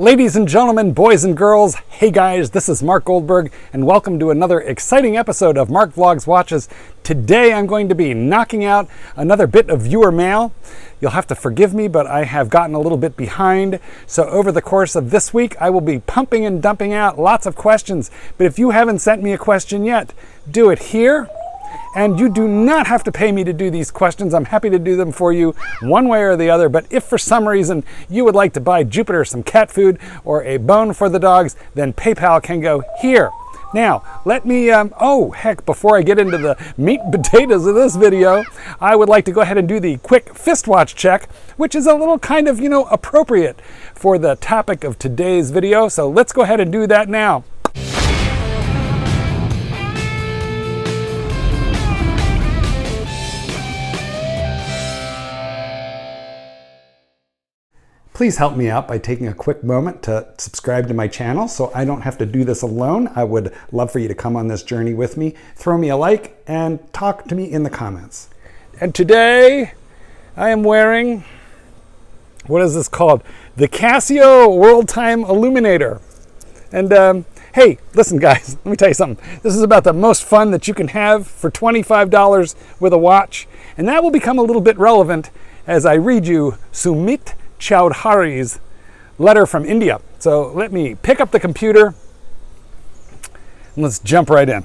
Ladies and gentlemen, boys and girls, hey guys, this is Marc Goldberg and welcome to another exciting episode of Marc Vlogs Watches. Today I'm going to be knocking out another bit of viewer mail. You'll have to forgive me, but I have gotten a little bit behind. So over the course of this week, I will be pumping and dumping out lots of questions. But if you haven't sent me a question yet, do it here. And you do not have to pay me to do these questions. I'm happy to do them for you one way or the other. But if for some reason you would like to buy Jupiter some cat food or a bone for the dogs, then PayPal can go here. Now, let me, before I get into the meat and potatoes of this video, I would like to go ahead and do the quick fist watch check, which is a little kind of, appropriate for the topic of today's video. So let's go ahead and do that now. Please help me out by taking a quick moment to subscribe to my channel so I don't have to do this alone. I would love for you to come on this journey with me. Throw me a like and talk to me in the comments. And today I am wearing, what is this called? The Casio World Time Illuminator. And hey, listen guys, let me tell you something. This is about the most fun that you can have for $25 with a watch. And that will become a little bit relevant as I read you Sumit Chowdhury's letter from India. So let me pick up the computer and let's jump right in.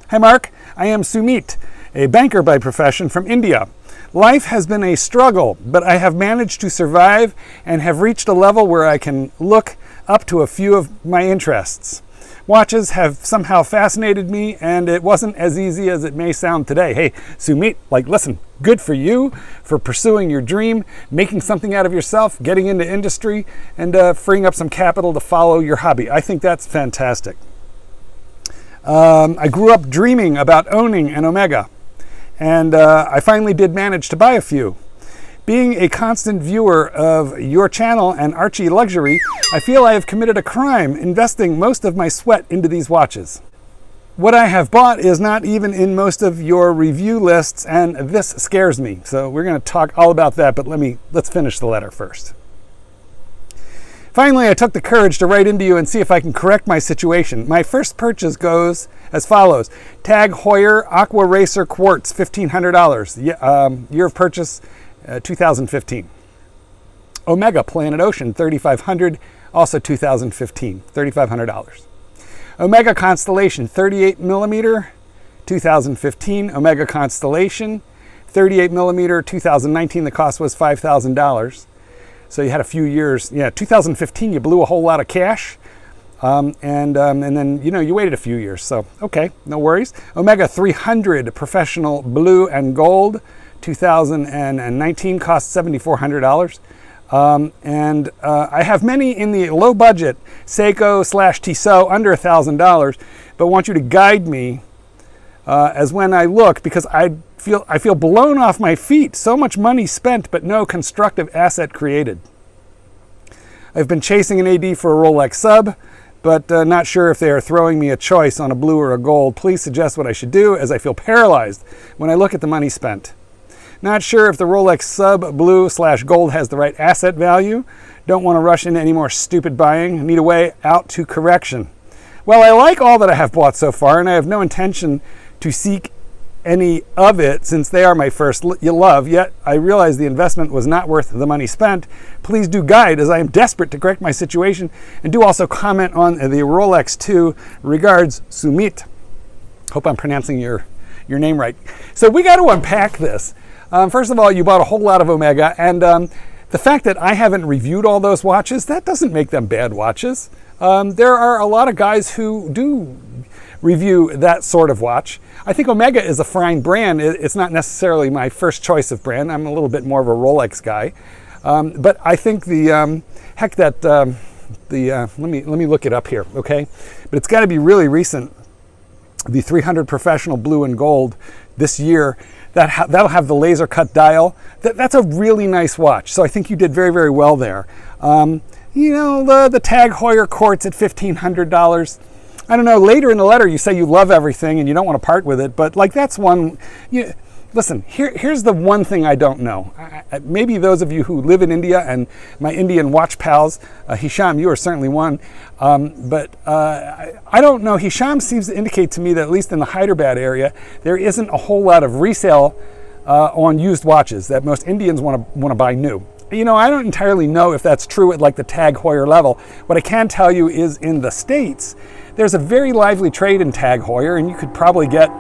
Hi Mark, I am Sumit, a banker by profession from India. Life has been a struggle, but I have managed to survive and have reached a level where I can look up to a few of my interests. Watches have somehow fascinated me, and it wasn't as easy as it may sound today. Hey, Sumit, listen, good for you for pursuing your dream, making something out of yourself, getting into industry, and freeing up some capital to follow your hobby. I think that's fantastic. I grew up dreaming about owning an Omega, and I finally did manage to buy a few. Being a constant viewer of your channel and Archie Luxury, I feel I have committed a crime investing most of my sweat into these watches. What I have bought is not even in most of your review lists, and this scares me. So we're going to talk all about that, but let's finish the letter first. Finally, I took the courage to write into you and see if I can correct my situation. My first purchase goes as follows. Tag Heuer Aqua Racer Quartz, $1,500. Year of purchase, 2015. Omega Planet Ocean 3500, also 2015, $3,500. Omega Constellation 38 millimeter, 2015. Omega Constellation 38 millimeter, 2019. The cost was $5,000. So you had a few years. Yeah, 2015 you blew a whole lot of cash, and then you waited a few years. So okay, no worries. Omega 300 Professional Blue and Gold. 2019 cost $7,400. I have many in the low budget Seiko / Tissot under $1,000, but want you to guide me as when I look, because I feel blown off my feet. So much money spent, but no constructive asset created. I've been chasing an AD for a Rolex Sub, but not sure if they are throwing me a choice on a blue or a gold. Please suggest what I should do, as I feel paralyzed when I look at the money spent. Not sure if the Rolex Sub Blue / Gold has the right asset value. Don't want to rush into any more stupid buying. Need a way out to correction. Well, I like all that I have bought so far, and I have no intention to seek any of it since they are my first love, yet I realize the investment was not worth the money spent. Please do guide, as I am desperate to correct my situation, and do also comment on the Rolex 2. Regards, Sumit. Hope I'm pronouncing your name right. So we got to unpack this. First of all, you bought a whole lot of Omega, and the fact that I haven't reviewed all those watches, that doesn't make them bad watches. There are a lot of guys who do review that sort of watch. I think Omega is a fine brand. It's not necessarily my first choice of brand. I'm a little bit more of a Rolex guy. But I think let me look it up here, okay? But it's got to be really recent. The 300 Professional Blue and Gold this year, that'll have the laser cut dial. That's a really nice watch. So I think you did very, very well there. The Tag Heuer Quartz at $1,500. I don't know, later in the letter you say you love everything and you don't want to part with it, but that's one, listen, here's the one thing I don't know. Maybe those of you who live in India and my Indian watch pals, Hisham, you are certainly one, but I don't know. Hisham seems to indicate to me that at least in the Hyderabad area, there isn't a whole lot of resale on used watches, that most Indians want to buy new. You know, I don't entirely know if that's true at like the Tag Heuer level. What I can tell you is in the States, there's a very lively trade in Tag Heuer, and you could probably get,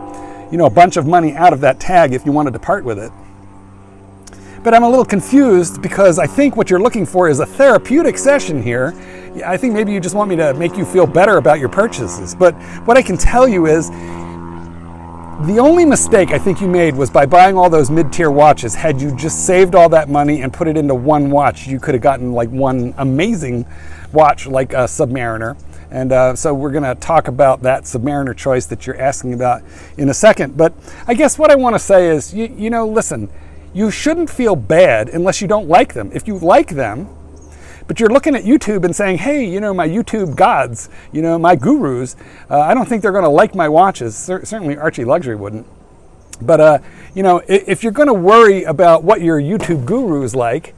you know, a bunch of money out of that tag if you wanted to part with it. But I'm a little confused because I think what you're looking for is a therapeutic session here. I think maybe you just want me to make you feel better about your purchases. But what I can tell you is the only mistake I think you made was by buying all those mid-tier watches. Had you just saved all that money and put it into one watch, you could have gotten like one amazing watch like a Submariner. And so we're going to talk about that Submariner choice that you're asking about in a second. But I guess what I want to say is, you know, listen, you shouldn't feel bad unless you don't like them. If you like them, but you're looking at YouTube and saying, hey, you know, my YouTube gods, you know, my gurus, I don't think they're going to like my watches. Certainly Archie Luxury wouldn't. But, you know, if you're going to worry about what your YouTube gurus like,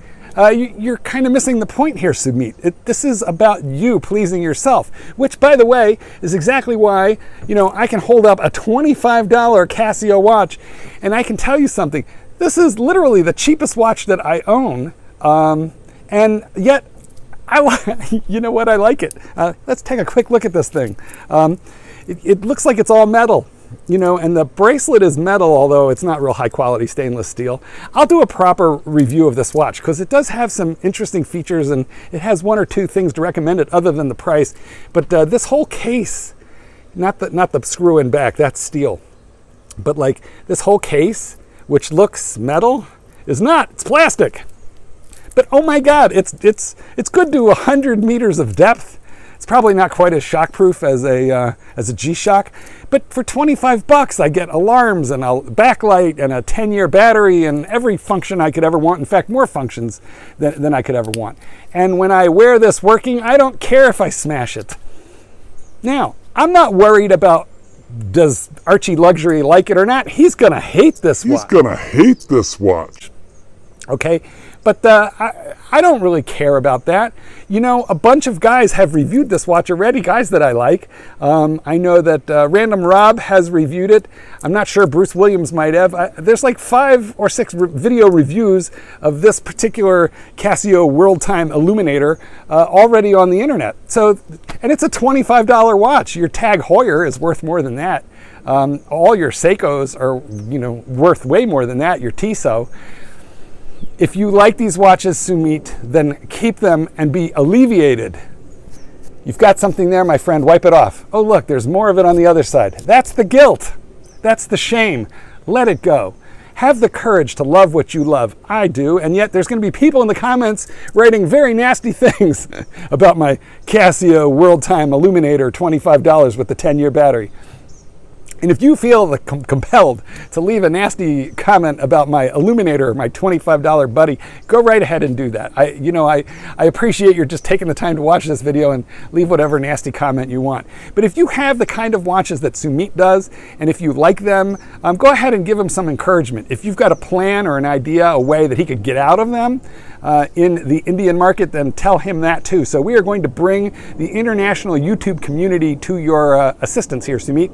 you're kind of missing the point here, Sumit. This is about you pleasing yourself, which, by the way, is exactly why, you know, I can hold up a $25 Casio watch, and I can tell you something. This is literally the cheapest watch that I own, and yet, you know what, I like it. Let's take a quick look at this thing. It looks like it's all metal. You know, and the bracelet is metal, although it's not real high quality stainless steel. I'll do a proper review of this watch because it does have some interesting features and it has one or two things to recommend it other than the price. But this whole case, not the screw in back, that's steel. But like this whole case, which looks metal, is not, it's plastic. But oh my God, it's good to 100 meters of depth. It's probably not quite as shockproof as a G-Shock, but for $25 I get alarms and a backlight and a 10-year battery and every function I could ever want. In fact, more functions than I could ever want. And when I wear this working, I don't care if I smash it. Now, I'm not worried about does Archie Luxury like it or not. He's gonna hate this watch. Okay. But I don't really care about that. You know, a bunch of guys have reviewed this watch already, guys that I like. I know that Random Rob has reviewed it. I'm not sure Bruce Williams might have. There's like 5 or 6 video reviews of this particular Casio World Time Illuminator already on the internet. So, and it's a $25 watch. Your Tag Heuer is worth more than that. All your Seikos are, you know, worth way more than that. Your Tissot. If you like these watches, Sumit, then keep them and be alleviated. You've got something there, my friend, wipe it off. Oh, look, there's more of it on the other side. That's the guilt. That's the shame. Let it go. Have the courage to love what you love. I do, and yet there's going to be people in the comments writing very nasty things about my Casio World Time Illuminator, $25 with the 10-year battery. And if you feel compelled to leave a nasty comment about my Illuminator, my $25 buddy, go right ahead and do that. I appreciate you're just taking the time to watch this video and leave whatever nasty comment you want. But if you have the kind of watches that Sumit does, and if you like them, go ahead and give him some encouragement. If you've got a plan or an idea, a way that he could get out of them in the Indian market, then tell him that too. So we are going to bring the international YouTube community to your assistance here, Sumit.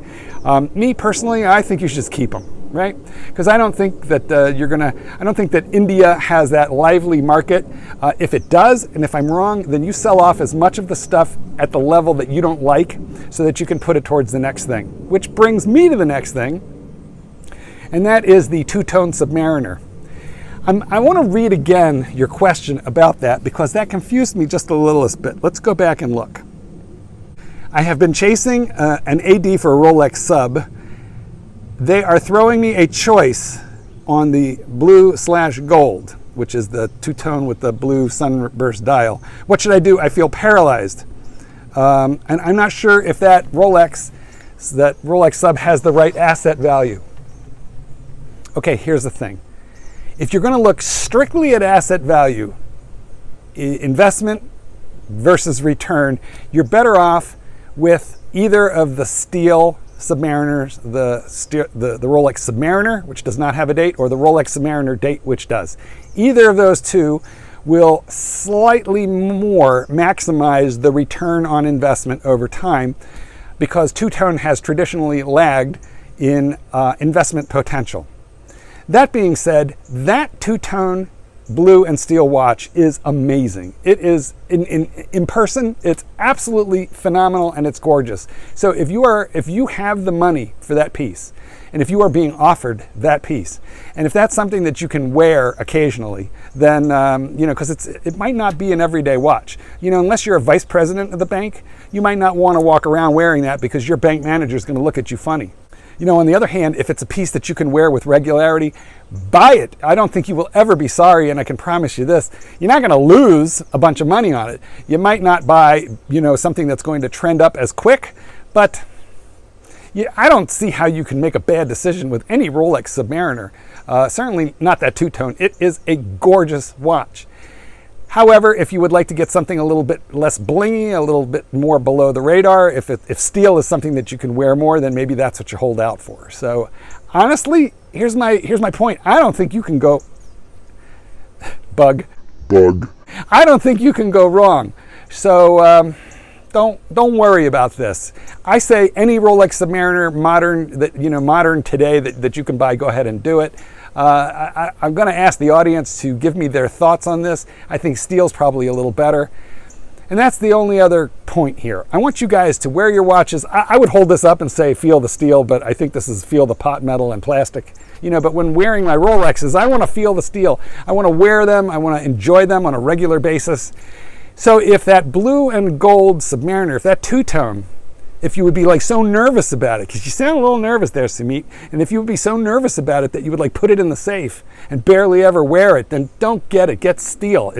Me personally, I think you should just keep them, right? Because I don't think that I don't think that India has that lively market. If it does, and if I'm wrong, then you sell off as much of the stuff at the level that you don't like so that you can put it towards the next thing. Which brings me to the next thing, and that is the two-tone Submariner. I want to read again your question about that because that confused me just a little bit. Let's go back and look. I have been chasing an AD for a Rolex Sub. They are throwing me a choice on the blue/gold, which is the two-tone with the blue sunburst dial. What should I do? I feel paralyzed. And I'm not sure if that Rolex Sub has the right asset value. Okay, here's the thing. If you're going to look strictly at asset value, investment versus return, you're better off with either of the steel Submariners, the Rolex Submariner, which does not have a date, or the Rolex Submariner date, which does. Either of those two will slightly more maximize the return on investment over time, because two-tone has traditionally lagged in investment potential. That being said, that two-tone blue and steel watch is amazing. It is in person, it's absolutely phenomenal, and it's gorgeous. So if you have the money for that piece, and if you are being offered that piece, and if that's something that you can wear occasionally, then because it might not be an everyday watch. Unless you're a vice president of the bank, you might not want to walk around wearing that because your bank manager is going to look at you funny. On the other hand, if it's a piece that you can wear with regularity, buy it. I don't think you will ever be sorry, and I can promise you this: you're not going to lose a bunch of money on it. You might not buy, something that's going to trend up as quick, but I don't see how you can make a bad decision with any Rolex Submariner. Certainly not that two-tone. It is a gorgeous watch. However, if you would like to get something a little bit less blingy, a little bit more below the radar, if steel is something that you can wear more, then maybe that's what you hold out for. So honestly, here's my point. I don't think you can go bug. I don't think you can go wrong. So don't worry about this. I say any Rolex Submariner modern today that you can buy, go ahead and do it. I'm going to ask the audience to give me their thoughts on this. I think steel's probably a little better. And that's the only other point here. I want you guys to wear your watches. I would hold this up and say feel the steel, but I think this is feel the pot metal and plastic. But when wearing my Rolexes, I want to feel the steel. I want to wear them. I want to enjoy them on a regular basis. So if that blue and gold Submariner, if that two-tone, if you would be so nervous about it, because you sound a little nervous there, Sumit, and if you would be so nervous about it that you would put it in the safe and barely ever wear it, then don't get it. Get steel.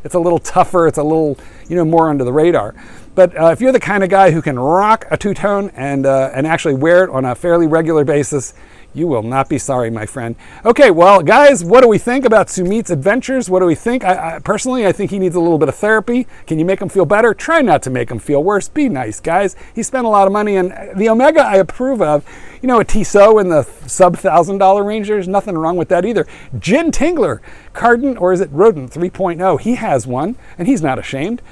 It's a little tougher. It's a little, more under the radar. But if you're the kind of guy who can rock a two-tone and actually wear it on a fairly regular basis, you will not be sorry, my friend. Okay, well, guys, what do we think about Sumit's adventures? What do we think? Personally, I think he needs a little bit of therapy. Can you make him feel better? Try not to make him feel worse. Be nice, guys. He spent a lot of money, and the Omega I approve of. A Tissot in the sub $1,000 range, there's nothing wrong with that either. Jin Tingler, Cardin, or is it Rodent 3.0? He has one, and he's not ashamed.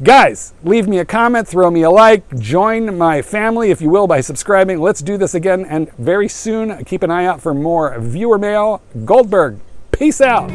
Guys, leave me a comment, throw me a like, join my family, if you will, by subscribing. Let's do this again, and very soon, keep an eye out for more viewer mail. Goldberg, peace out.